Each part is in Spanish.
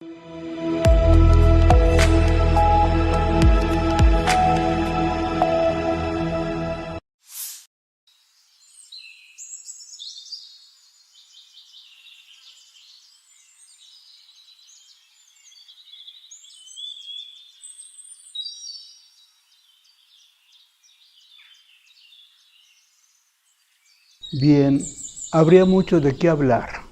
Bien, habría mucho de qué hablar.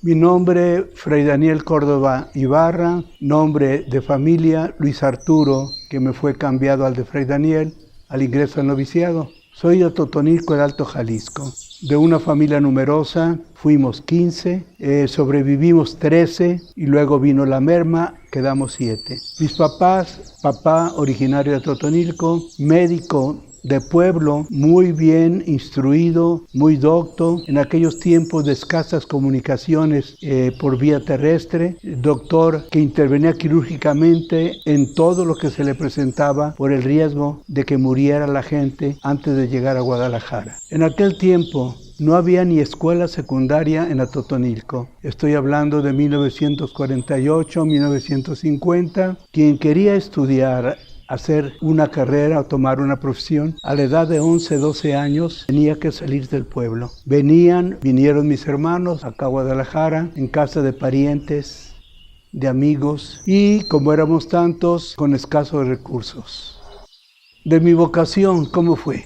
Mi nombre, Fray Daniel Córdoba Ibarra, nombre de familia Luis Arturo, que me fue cambiado al de Fray Daniel al ingreso al noviciado. Soy de Totonilco, el Alto Jalisco. De una familia numerosa, fuimos 15, sobrevivimos 13 y luego vino la merma, quedamos 7. Mis papás, papá originario de Totonilco, médico de pueblo, muy bien instruido, muy docto, en aquellos tiempos de escasas comunicaciones por vía terrestre, doctor que intervenía quirúrgicamente en todo lo que se le presentaba por el riesgo de que muriera la gente antes de llegar a Guadalajara. En aquel tiempo no había ni escuela secundaria en Atotonilco. Estoy hablando de 1948, 1950. Quien quería estudiar, hacer una carrera o tomar una profesión, a la edad de 11, 12 años, tenía que salir del pueblo. Vinieron mis hermanos acá a Guadalajara, en casa de parientes, de amigos, y como éramos tantos, con escasos recursos. De mi vocación, ¿cómo fue?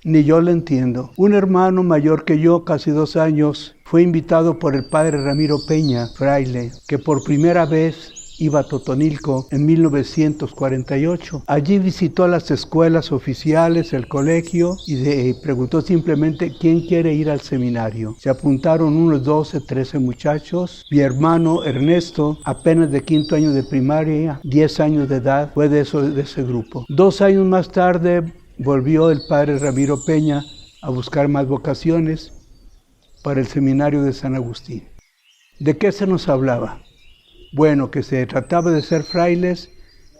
Ni yo lo entiendo. Un hermano mayor que yo, casi 2 años, fue invitado por el padre Ramiro Peña, fraile, que por primera vez iba a Totonilco en 1948. Allí visitó las escuelas oficiales, el colegio, y preguntó simplemente quién quiere ir al seminario. Se apuntaron unos 12, 13 muchachos. Mi hermano Ernesto, apenas de 5º año de primaria, 10 años de edad, fue de ese grupo. 2 años más tarde volvió el padre Ramiro Peña a buscar más vocaciones para el seminario de San Agustín. ¿De qué se nos hablaba? Bueno, que se trataba de ser frailes,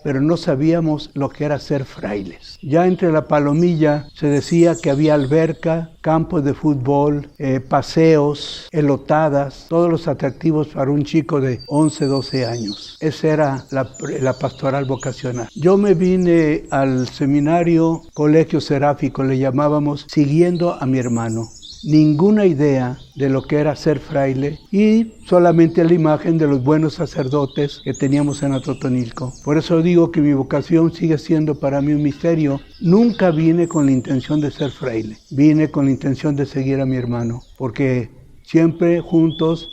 pero no sabíamos lo que era ser frailes. Ya entre la palomilla se decía que había alberca, campos de fútbol, paseos, elotadas, todos los atractivos para un chico de 11, 12 años. Esa era la pastoral vocacional. Yo me vine al seminario, colegio seráfico le llamábamos, siguiendo a mi hermano. Ninguna idea de lo que era ser fraile y solamente la imagen de los buenos sacerdotes que teníamos en Atotonilco. Por eso digo que mi vocación sigue siendo para mí un misterio. Nunca vine con la intención de ser fraile, vine con la intención de seguir a mi hermano, porque siempre juntos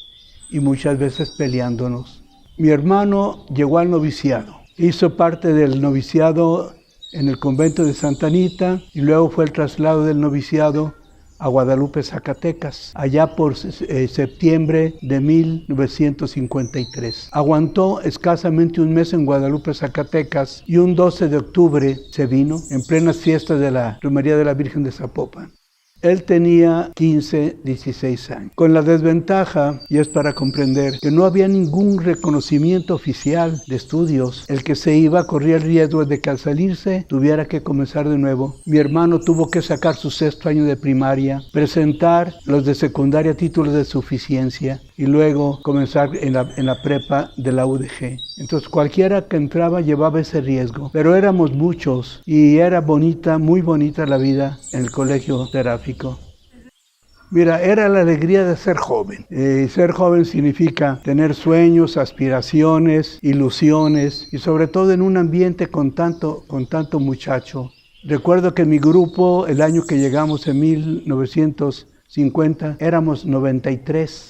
y muchas veces peleándonos. Mi hermano llegó al noviciado, hizo parte del noviciado en el convento de Santa Anita y luego fue el traslado del noviciado a Guadalupe, Zacatecas, allá por septiembre de 1953. Aguantó escasamente un mes en Guadalupe, Zacatecas, y un 12 de octubre se vino, en plenas fiestas de la Romería de la Virgen de Zapopan. Él tenía 15, 16 años. Con la desventaja, y es para comprender, que no había ningún reconocimiento oficial de estudios. El que se iba corría el riesgo de que al salirse tuviera que comenzar de nuevo. Mi hermano tuvo que sacar su 6º año de primaria, presentar los de secundaria títulos de suficiencia y luego comenzar en la prepa de la UDG. Entonces cualquiera que entraba llevaba ese riesgo, pero éramos muchos y era bonita, muy bonita la vida en el colegio seráfico. Mira, era la alegría de ser joven. Ser joven significa tener sueños, aspiraciones, ilusiones y sobre todo en un ambiente con tanto muchacho. Recuerdo que mi grupo, el año que llegamos en 1950, éramos 93.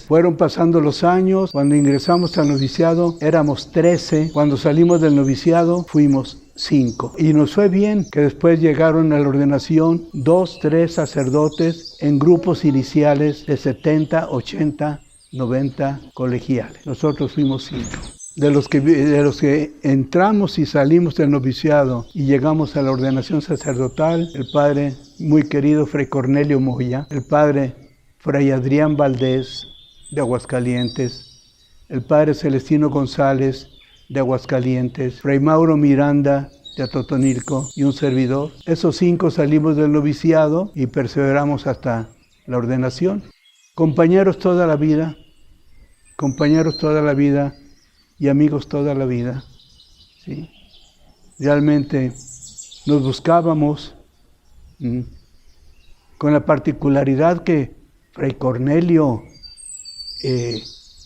Fueron pasando los años, cuando ingresamos al noviciado éramos 13, cuando salimos del noviciado fuimos 5. Y nos fue bien, que después llegaron a la ordenación 2, 3 sacerdotes en grupos iniciales de 70, 80, 90 colegiales. Nosotros fuimos 5. De los que entramos y salimos del noviciado y llegamos a la ordenación sacerdotal, el padre muy querido Fray Cornelio Moya, el padre Fray Adrián Valdés de Aguascalientes, el padre Celestino González de Aguascalientes, Fray Mauro Miranda de Atotonilco y un servidor. Esos 5 salimos del noviciado y perseveramos hasta la ordenación. Compañeros toda la vida, y amigos toda la vida. ¿Sí? Realmente nos buscábamos con la particularidad que Fray Cornelio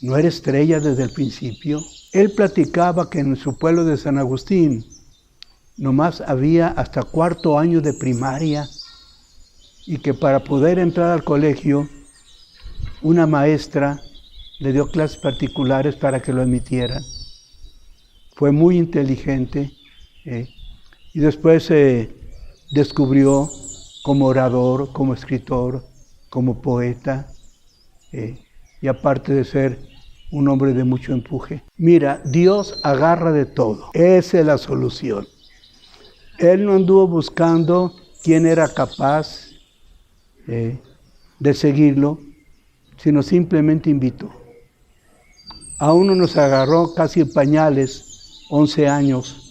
no era estrella desde el principio. Él platicaba que en su pueblo de San Agustín nomás había hasta 4º año de primaria y que para poder entrar al colegio una maestra le dio clases particulares para que lo admitieran. Fue muy inteligente y después se descubrió como orador, como escritor, como poeta y aparte de ser un hombre de mucho empuje. Mira, Dios agarra de todo. Esa es la solución. Él no anduvo buscando quién era capaz de seguirlo, sino simplemente invitó. A uno nos agarró casi en pañales, 11 años.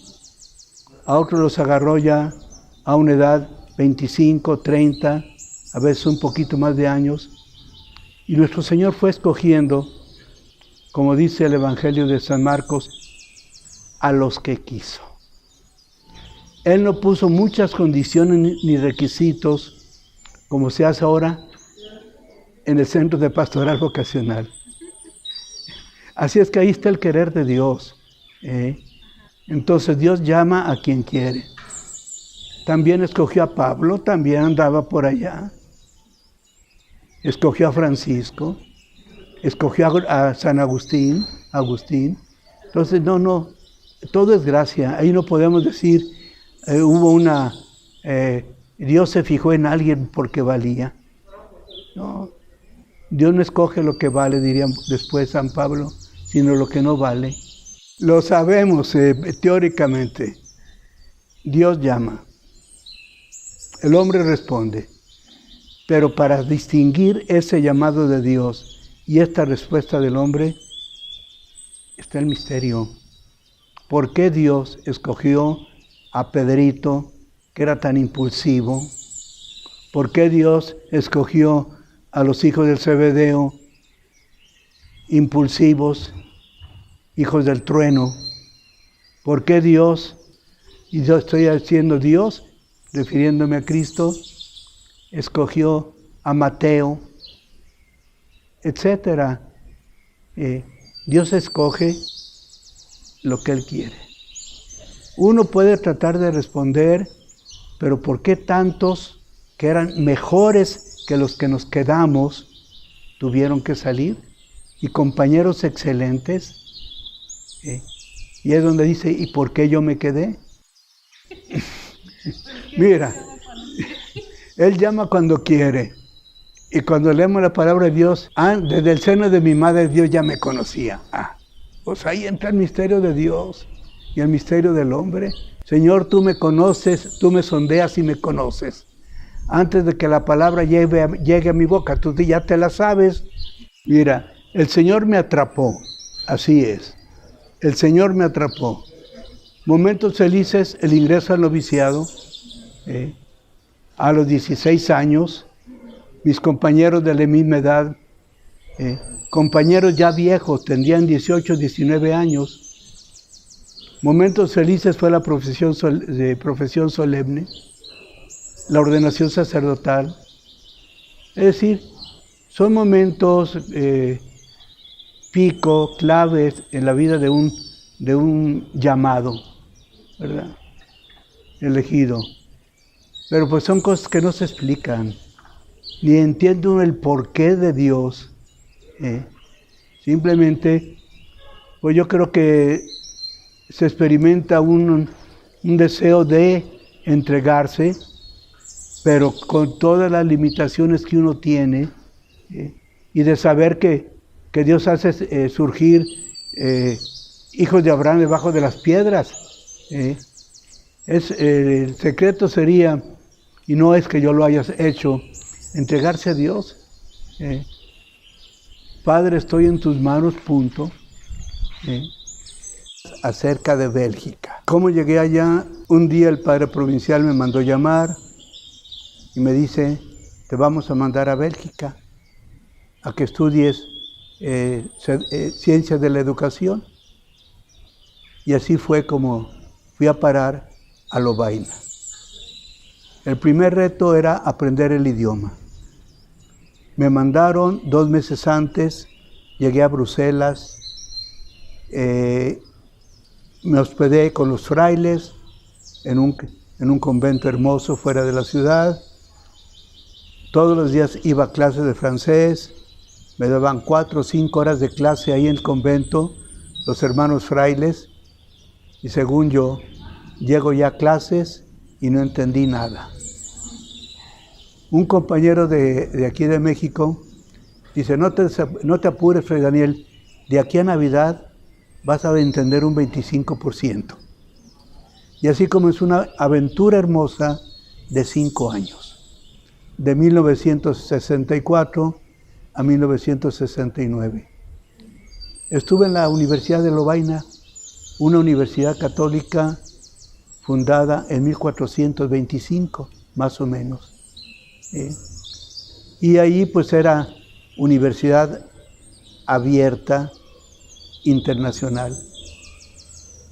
A otros los agarró ya a una edad 25, 30, a veces un poquito más de años. Y nuestro Señor fue escogiendo, como dice el Evangelio de San Marcos, a los que quiso. Él no puso muchas condiciones ni requisitos, como se hace ahora en el Centro de Pastoral Vocacional. Así es que ahí está el querer de Dios. Entonces Dios llama a quien quiere. También escogió a Pablo, también andaba por allá. Escogió a Francisco, escogió a San Agustín. Entonces, no, todo es gracia. Ahí no podemos decir, Dios se fijó en alguien porque valía. No, Dios no escoge lo que vale, diría después San Pablo, sino lo que no vale. Lo sabemos teóricamente. Dios llama. El hombre responde. Pero para distinguir ese llamado de Dios y esta respuesta del hombre, está el misterio. ¿Por qué Dios escogió a Pedrito, que era tan impulsivo? ¿Por qué Dios escogió a los hijos del Zebedeo, impulsivos, hijos del trueno? ¿Por qué Dios, y yo estoy diciendo Dios, refiriéndome a Cristo, escogió a Mateo, etcétera? Dios escoge lo que Él quiere. Uno puede tratar de responder, pero ¿por qué tantos que eran mejores que los que nos quedamos tuvieron que salir? Y compañeros excelentes. Y es donde dice, ¿y por qué yo me quedé? Mira, Él llama cuando quiere. Y cuando leemos la palabra de Dios, desde el seno de mi madre Dios ya me conocía. Pues ahí entra el misterio de Dios y el misterio del hombre. Señor, tú me conoces, tú me sondeas y me conoces. Antes de que la palabra llegue a mi boca, tú ya te la sabes. Mira, el Señor me atrapó, así es. El Señor me atrapó. Momentos felices, el ingreso al noviciado. A los 16 años, mis compañeros de la misma edad, compañeros ya viejos, tendrían 18, 19 años. Momentos felices fue la profesión solemne, la ordenación sacerdotal. Es decir, son momentos pico, claves en la vida de un llamado, ¿verdad? Elegido. Pero pues son cosas que no se explican, ni entiende uno el porqué de Dios. Simplemente, pues yo creo que se experimenta un deseo de entregarse, pero con todas las limitaciones que uno tiene, y de saber que Dios hace surgir hijos de Abraham debajo de las piedras. El secreto sería, y no es que yo lo haya hecho, entregarse a Dios. Padre, estoy en tus manos, punto. Acerca de Bélgica. ¿Cómo llegué allá? Un día el padre provincial me mandó llamar y me dice, te vamos a mandar a Bélgica. a que estudies ciencias de la educación. Y así fue como fui a parar a Lovaina. El primer reto era aprender el idioma. Me mandaron 2 meses antes, llegué a Bruselas, me hospedé con los frailes en un convento hermoso fuera de la ciudad. Todos los días iba a clases de francés, me daban 4 o 5 horas de clase ahí en el convento, los hermanos frailes, y según yo, llego ya a clases y no entendí nada. Un compañero de aquí de México dice, no te apures, Fray Daniel, de aquí a Navidad vas a entender un 25%. Y así comenzó una aventura hermosa de 5 años, de 1964 a 1969. Estuve en la Universidad de Lovaina, una universidad católica fundada en 1425, más o menos. Y ahí pues era universidad abierta, internacional.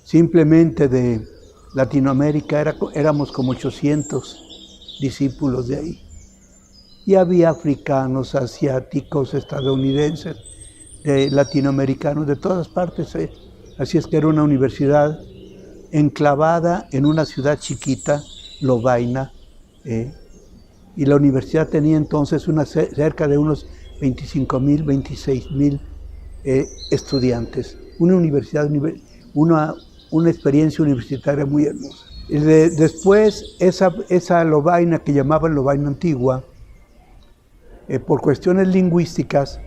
Simplemente de Latinoamérica éramos como 800 discípulos de ahí. Y había africanos, asiáticos, estadounidenses, latinoamericanos, de todas partes. Así es que era una universidad enclavada en una ciudad chiquita, Lovaina, y la universidad tenía entonces cerca de unos 25,000, 26,000 estudiantes. Una universidad, una experiencia universitaria muy hermosa. Después, esa Lovaina que llamaban Lovaina Antigua, por cuestiones lingüísticas,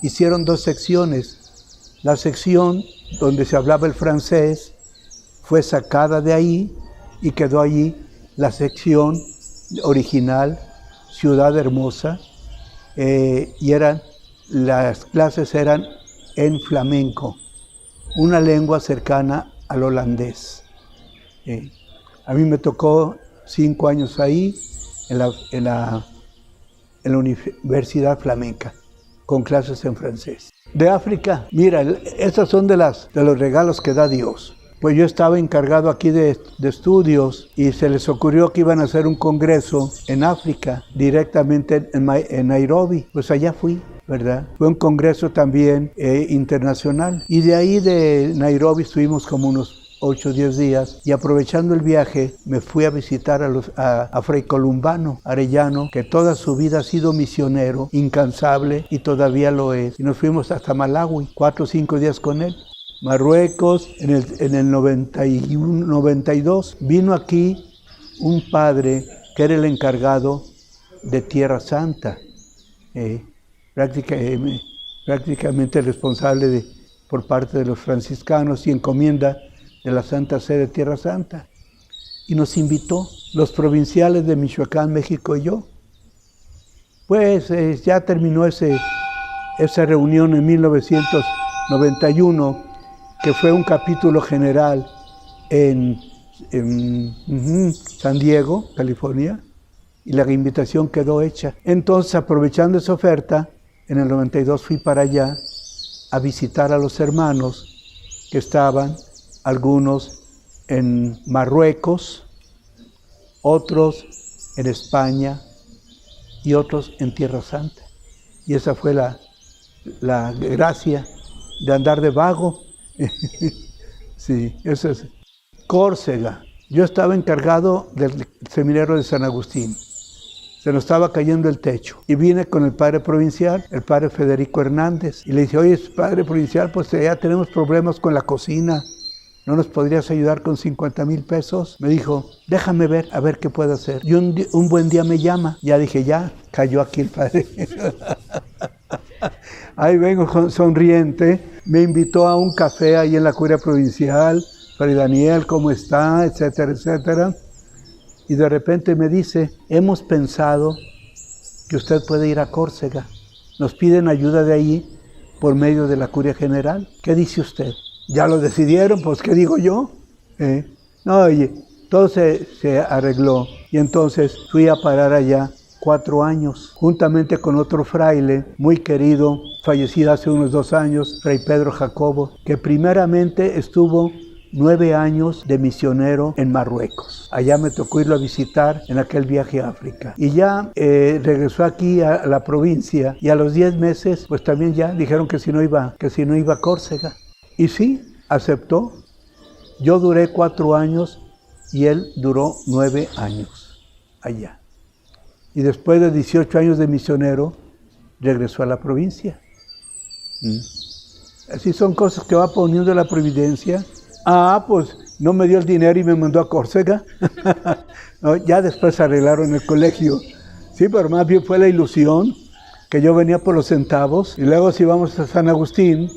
hicieron 2 secciones. La sección donde se hablaba el francés fue sacada de ahí y quedó allí la sección original, Ciudad Hermosa, y las clases eran en flamenco, una lengua cercana al holandés. A mí me tocó 5 años ahí, en la Universidad Flamenca, con clases en francés. De África, mira, estos son de los regalos que da Dios. Pues yo estaba encargado aquí de estudios y se les ocurrió que iban a hacer un congreso en África, directamente en Nairobi. Pues allá fui, ¿verdad? Fue un congreso también internacional. Y de ahí de Nairobi estuvimos como unos 8 o 10 días, y aprovechando el viaje me fui a visitar a Fray Columbano Arellano, que toda su vida ha sido misionero, incansable, y todavía lo es. Y nos fuimos hasta Malawi, 4 o 5 días con él. Marruecos, en el 91, 92, vino aquí un padre que era el encargado de Tierra Santa, prácticamente responsable por parte de los franciscanos y encomienda de la Santa Sede de Tierra Santa. Y nos invitó, los provinciales de Michoacán, México y yo. Pues ya terminó esa reunión en 1991, que fue un capítulo general en San Diego, California, y la invitación quedó hecha. Entonces, aprovechando esa oferta, en el 92 fui para allá a visitar a los hermanos que estaban, algunos en Marruecos, otros en España y otros en Tierra Santa. Y esa fue la gracia de andar de vago. Sí, eso es. Córcega. Yo estaba encargado del seminario de San Agustín. Se nos estaba cayendo el techo. Y vine con el padre provincial, el padre Federico Hernández. Y le dije, oye, padre provincial, pues ya tenemos problemas con la cocina. ¿No nos podrías ayudar con 50,000 pesos? Me dijo, déjame ver, a ver qué puedo hacer. Y un buen día me llama. Ya dije, ya, cayó aquí el padre. Ahí vengo sonriente. Me invitó a un café ahí en la curia provincial. Fray Daniel, ¿cómo está? Etcétera, etcétera. Y de repente me dice, hemos pensado que usted puede ir a Córcega. Nos piden ayuda de ahí por medio de la curia general. ¿Qué dice usted? Ya lo decidieron, pues ¿qué digo yo? No, oye, todo se arregló. Y entonces fui a parar allá 4 años, juntamente con otro fraile muy querido, fallecido hace unos 2 años, Fray Pedro Jacobo, que primeramente estuvo 9 años de misionero en Marruecos. Allá me tocó irlo a visitar en aquel viaje a África. Y ya regresó aquí a la provincia y a los 10 meses, pues también ya dijeron que si no iba a Córcega. Y sí, aceptó. Yo duré 4 años y él duró 9 años allá. Y después de 18 años de misionero, regresó a la provincia. Así son cosas que va poniendo la providencia. Pues no me dio el dinero y me mandó a Córcega. No, ya después arreglaron el colegio. Sí, pero más bien fue la ilusión, que yo venía por los centavos. Y luego si vamos a San Agustín,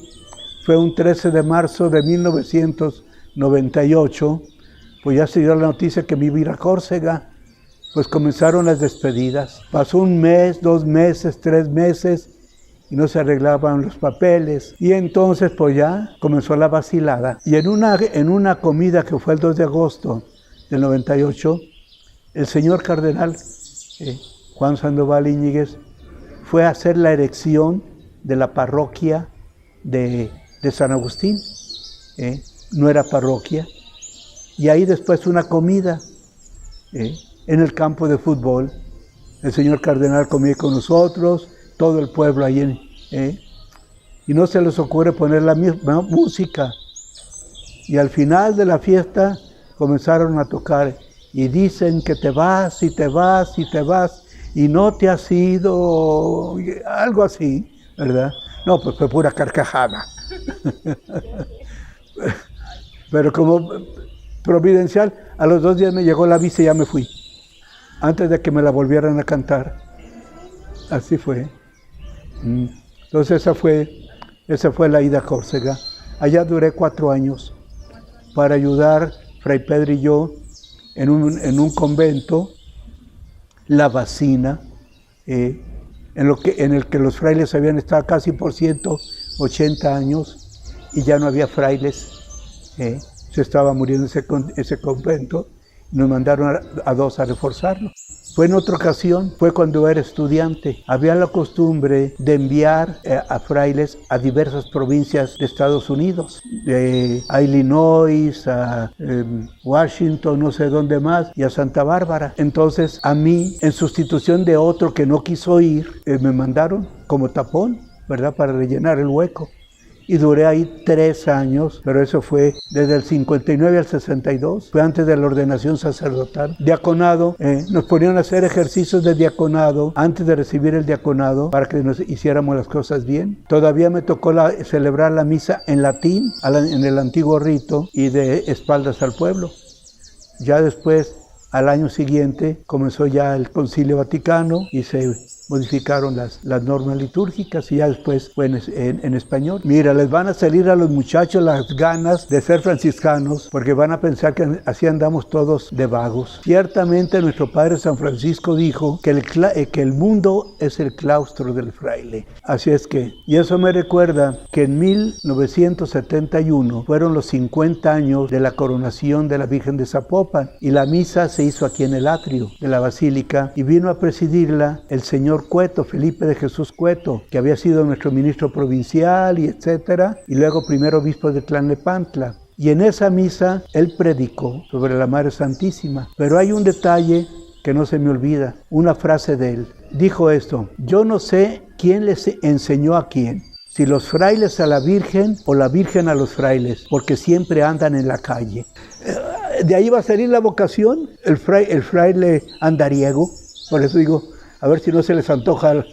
fue un 13 de marzo de 1998, pues ya se dio la noticia que me iba a ir a Córcega. Pues comenzaron las despedidas. Pasó 1 mes, 2 meses, 3 meses y no se arreglaban los papeles. Y entonces pues ya comenzó la vacilada. Y en una comida que fue el 2 de agosto del 98, el señor cardenal Juan Sandoval Íñiguez fue a hacer la erección de la parroquia de San Agustín. No era parroquia. Y ahí después una comida. En el campo de fútbol, el señor cardenal comía con nosotros, todo el pueblo ahí, y no se les ocurre poner la misma música. Y al final de la fiesta comenzaron a tocar, y dicen que te vas, y te vas, y te vas, y no te has ido, algo así, ¿verdad? No, pues fue pura carcajada. Pero como providencial, a los 2 días me llegó la visa y ya me fui. Antes de que me la volvieran a cantar. Así fue. Entonces esa fue la ida a Córcega. Allá duré 4 años para ayudar Fray Pedro y yo en un convento, La Bacina, en el que los frailes habían estado casi por 180 años y ya no había frailes. Se estaba muriendo ese convento. Nos mandaron a 2 a reforzarlo. Fue en otra ocasión, fue cuando era estudiante. Había la costumbre de enviar a frailes a diversas provincias de Estados Unidos, a Illinois, a Washington, no sé dónde más, y a Santa Bárbara. Entonces, a mí, en sustitución de otro que no quiso ir, me mandaron como tapón, ¿verdad?, para rellenar el hueco. Y duré ahí 3 años, pero eso fue desde el 59 al 62, fue antes de la ordenación sacerdotal. Diaconado, nos ponían a hacer ejercicios de diaconado antes de recibir el diaconado para que nos hiciéramos las cosas bien. Todavía me tocó celebrar la misa en latín, en el antiguo rito, y de espaldas al pueblo. Ya después, al año siguiente, comenzó ya el Concilio Vaticano y se modificaron las normas litúrgicas y ya después fue en español. Mira, les van a salir a los muchachos las ganas de ser franciscanos porque van a pensar que así andamos todos de vagos. Ciertamente nuestro Padre San Francisco dijo que el mundo es el claustro del fraile. Así es que, y eso me recuerda que en 1971 fueron los 50 años de la coronación de la Virgen de Zapopan y la misa se hizo aquí en el atrio de la Basílica y vino a presidirla el señor Cueto, Felipe de Jesús Cueto, que había sido nuestro ministro provincial y etcétera, y luego primer obispo de Tlalnepantla. Y en esa misa él predicó sobre la Madre Santísima. Pero hay un detalle que no se me olvida, una frase de él. Dijo esto: yo no sé quién les enseñó a quién, si los frailes a la Virgen o la Virgen a los frailes, porque siempre andan en la calle. De ahí va a salir la vocación, el fraile andariego. Por eso digo, a ver si no se les antoja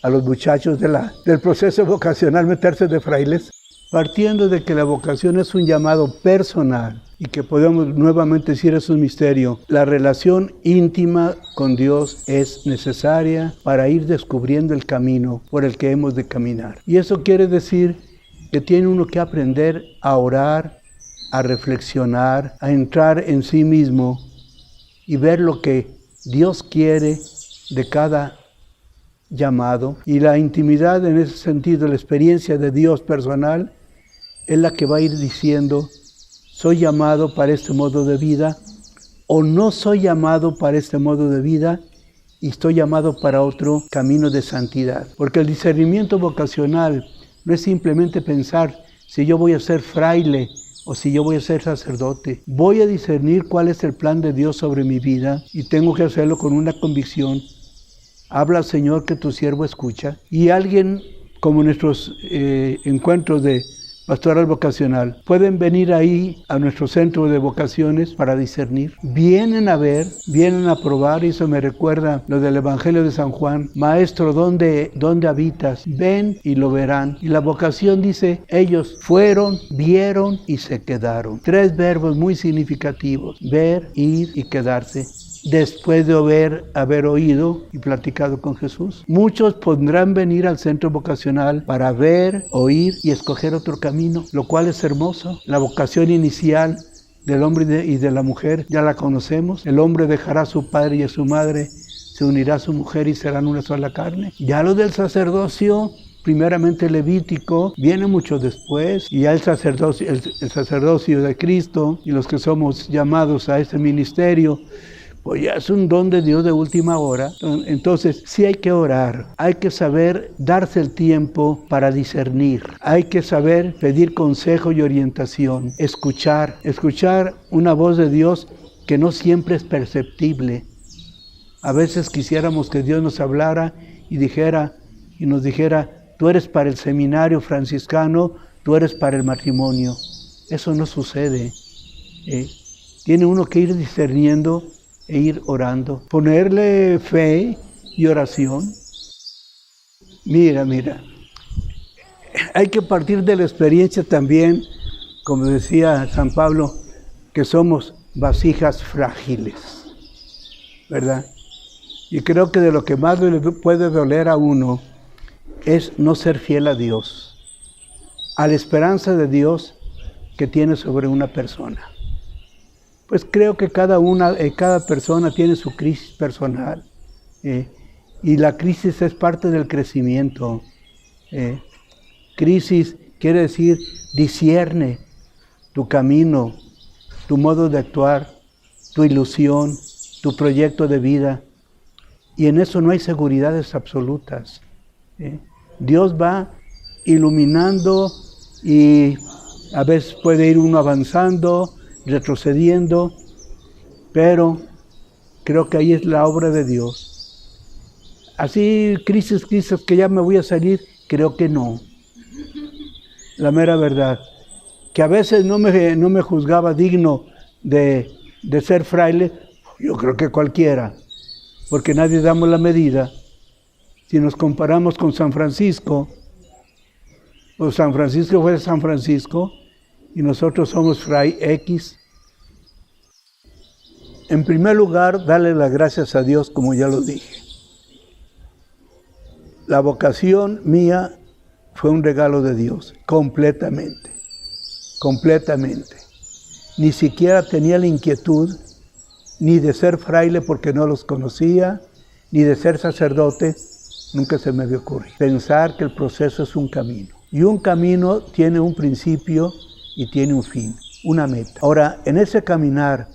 a los muchachos del proceso vocacional meterse de frailes. Partiendo de que la vocación es un llamado personal y que podemos nuevamente decir es un misterio, la relación íntima con Dios es necesaria para ir descubriendo el camino por el que hemos de caminar. Y eso quiere decir que tiene uno que aprender a orar, a reflexionar, a entrar en sí mismo y ver lo que Dios quiere de cada llamado. Y la intimidad, en ese sentido, la experiencia de Dios personal, es la que va a ir diciendo, soy llamado para este modo de vida, o no soy llamado para este modo de vida, y estoy llamado para otro camino de santidad. Porque el discernimiento vocacional no es simplemente pensar si yo voy a ser fraile o si yo voy a ser sacerdote. Voy a discernir cuál es el plan de Dios sobre mi vida y tengo que hacerlo con una convicción. Habla, Señor, que tu siervo escucha. Y alguien, como nuestros encuentros de pastoral vocacional, pueden venir ahí a nuestro centro de vocaciones para discernir. Vienen a ver, vienen a probar, y eso me recuerda lo del Evangelio de San Juan. Maestro, ¿dónde habitas? Ven y lo verán. Y la vocación dice, ellos fueron, vieron y se quedaron. 3 verbos muy significativos: ver, ir y quedarse. Después de haber oído y platicado con Jesús, muchos podrán venir al centro vocacional para ver, oír y escoger otro camino, lo cual es hermoso. La vocación inicial del hombre y de la mujer ya la conocemos. El hombre dejará a su padre y a su madre, se unirá a su mujer y serán una sola carne. Ya lo del sacerdocio, primeramente levítico, viene mucho después, y ya el sacerdocio de Cristo y los que somos llamados a este ministerio, pues ya es un don de Dios de última hora. Entonces sí hay que orar, hay que saber darse el tiempo para discernir, hay que saber pedir consejo y orientación, escuchar una voz de Dios que no siempre es perceptible. A veces quisiéramos que Dios nos hablara y nos dijera, tú eres para el seminario franciscano, tú eres para el matrimonio. Eso no sucede. Tiene uno que ir discerniendo e ir orando, ponerle fe y oración. Mira, hay que partir de la experiencia también, como decía San Pablo, que somos vasijas frágiles, ¿verdad? Y creo que de lo que más le puede doler a uno es no ser fiel a Dios, a la esperanza de Dios que tiene sobre una persona. Pues creo que cada persona tiene su crisis personal, y la crisis es parte del crecimiento. Crisis quiere decir discierne tu camino, tu modo de actuar, tu ilusión, tu proyecto de vida, y en eso no hay seguridades absolutas. Dios va iluminando y a veces puede ir uno avanzando, retrocediendo, pero creo que ahí es la obra de Dios. Así, crisis que ya me voy a salir, creo que no. La mera verdad, que a veces no me juzgaba digno de ser fraile, yo creo que cualquiera, porque nadie damos la medida. Si nos comparamos con San Francisco, pues San Francisco fue San Francisco, y nosotros somos Fray X. En primer lugar, darle las gracias a Dios, como ya lo dije. La vocación mía fue un regalo de Dios, completamente. Ni siquiera tenía la inquietud ni de ser fraile porque no los conocía, ni de ser sacerdote, nunca se me había ocurrido. Pensar que el proceso es un camino. Y un camino tiene un principio y tiene un fin, una meta. Ahora, en ese caminar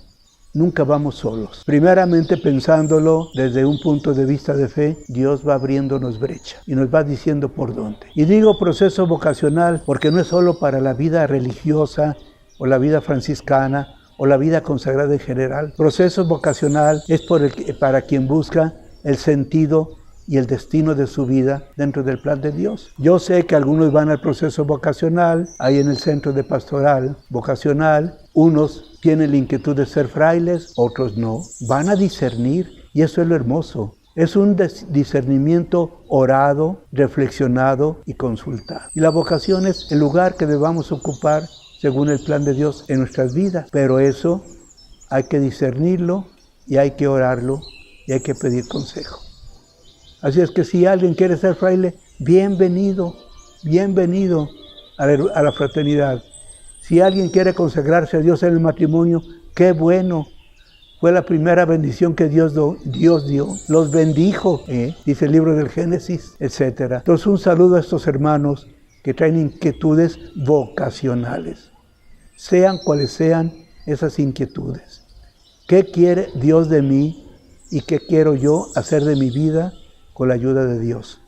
nunca vamos solos. Primeramente, pensándolo desde un punto de vista de fe, Dios va abriéndonos brecha y nos va diciendo por dónde. Y digo proceso vocacional porque no es solo para la vida religiosa o la vida franciscana o la vida consagrada en general. Proceso vocacional es para quien busca el sentido y el destino de su vida dentro del plan de Dios. Yo sé que algunos van al proceso vocacional, ahí en el centro de pastoral vocacional, unos tienen la inquietud de ser frailes, otros no. Van a discernir, y eso es lo hermoso. Es un discernimiento orado, reflexionado y consultado. Y la vocación es el lugar que debamos ocupar según el plan de Dios en nuestras vidas. Pero eso hay que discernirlo y hay que orarlo y hay que pedir consejo. Así es que si alguien quiere ser fraile, bienvenido a la fraternidad. Si alguien quiere consagrarse a Dios en el matrimonio, qué bueno. Fue la primera bendición que Dios dio. Los bendijo, dice el libro del Génesis, etc. Entonces, un saludo a estos hermanos que traen inquietudes vocacionales. Sean cuales sean esas inquietudes. ¿Qué quiere Dios de mí y qué quiero yo hacer de mi vida con la ayuda de Dios.